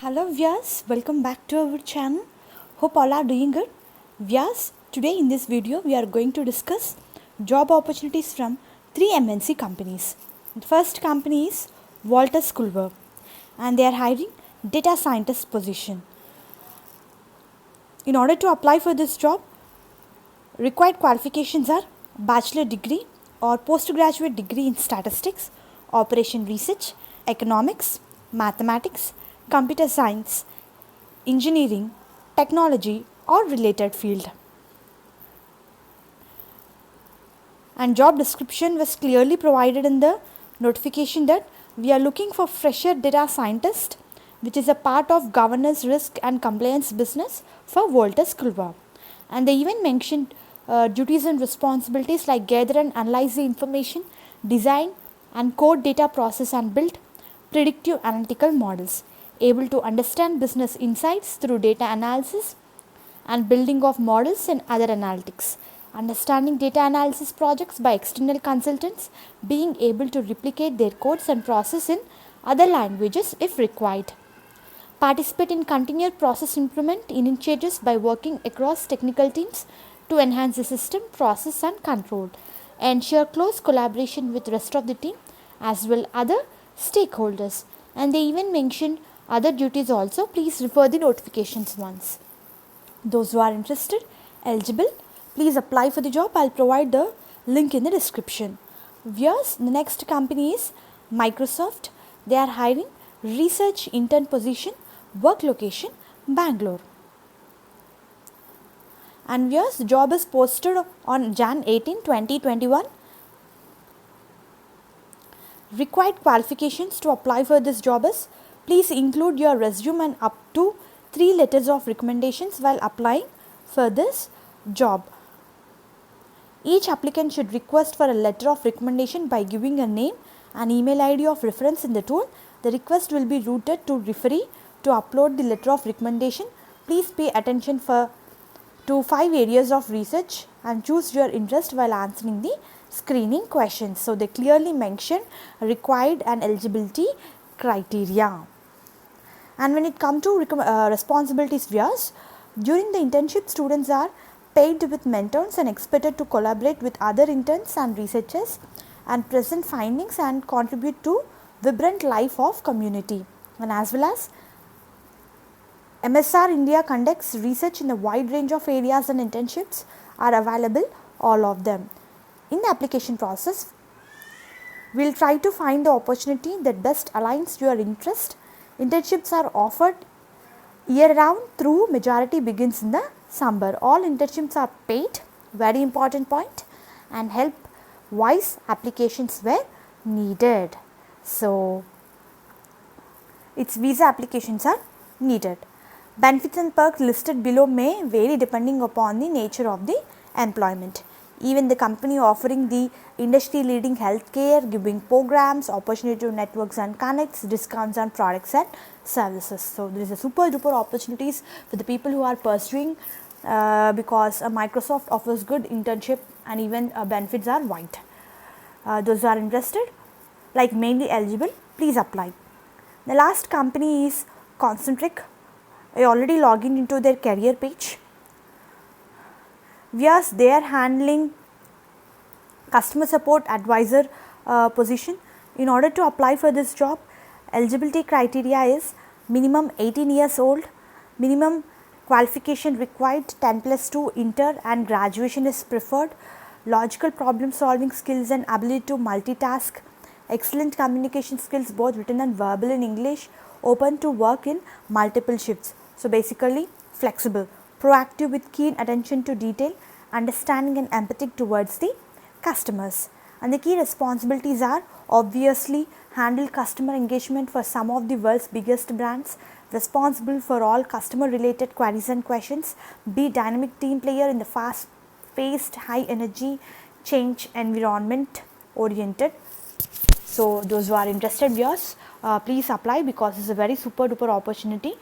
Hello viewers, welcome back to our channel. Hope all are doing good. Viewers, today in this video we are going to discuss job opportunities from three MNC companies. The first company is Wolters Kluwer and they are hiring data scientist position. In order to apply for this job, required qualifications are bachelor degree or postgraduate degree in statistics, operation research, economics, mathematics, computer science, engineering, technology or related field. And job description was clearly provided in the notification that we are looking for fresher data scientist, which is a part of governance, risk and compliance business for Wolters Kluwer. And they even mentioned duties and responsibilities like gather and analyze the information, design and code data, process and build predictive analytical models, able to understand business insights through data analysis and building of models and other analytics, understanding data analysis projects by external consultants, being able to replicate their codes and process in other languages if required. Participate in continuous process improvement initiatives by working across technical teams to enhance the system, process and control. Ensure close collaboration with rest of the team as well other stakeholders. And they even mentioned other duties also. Please refer the notifications once. Those who are interested, eligible, please apply for the job. I'll provide the link in the description. Viewers, the next company is Microsoft. They are hiring research intern position, work location Bangalore. And viewers, the job is posted on Jan 18, 2021. Required qualifications to apply for this job is please include your resume and up to 3 letters of recommendations while applying for this job. Each applicant should request for a letter of recommendation by giving a name and email ID of reference in the tool. The request will be routed to referee to upload the letter of recommendation. Please pay attention to 5 areas of research and choose your interest while answering the screening questions. So they clearly mention required and eligibility criteria. And when it comes to responsibilities, viewers, during the internship, students are paid with mentors and expected to collaborate with other interns and researchers and present findings and contribute to vibrant life of community. And as well as MSR India conducts research in a wide range of areas and internships are available, all of them. In the application process, we will try to find the opportunity that best aligns to your interest. Internships are offered year round through majority begins in the summer. All internships are paid, very important point, and help wise applications were needed. So, its visa applications are needed. Benefits and perks listed below may vary depending upon the nature of the employment. Even the company offering the industry leading healthcare, giving programs, opportunity to networks and connects, discounts on products and services. So there is a super duper opportunities for the people who are pursuing because Microsoft offers good internship and even benefits are wide. Those who are interested, like mainly eligible, please apply. The last company is Concentric. I already logged into their career page. Yes, they are handling customer support advisor position. In order to apply for this job, eligibility criteria is minimum 18 years old, minimum qualification required 10+2 inter and graduation is preferred, logical problem solving skills and ability to multitask, excellent communication skills both written and verbal in English, open to work in multiple shifts. So basically flexible, proactive with keen attention to detail, understanding and empathic towards the customers. And the key responsibilities are obviously handle customer engagement for some of the world's biggest brands, responsible for all customer related queries and questions, be dynamic team player in the fast paced high energy change environment oriented. So those who are interested, viewers, please apply because it's a very super duper opportunity.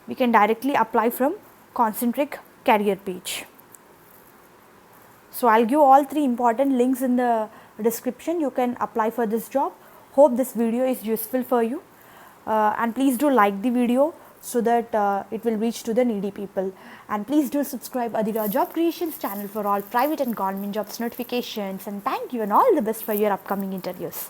We can directly apply from Concentric career page. So I'll give all 3 important links in the description. You can apply for this job. Hope this video is useful for you. and please do like the video so that it will reach to the needy people. And please do subscribe Adira Job Creations channel for all private and government jobs notifications. And thank you and all the best for your upcoming interviews.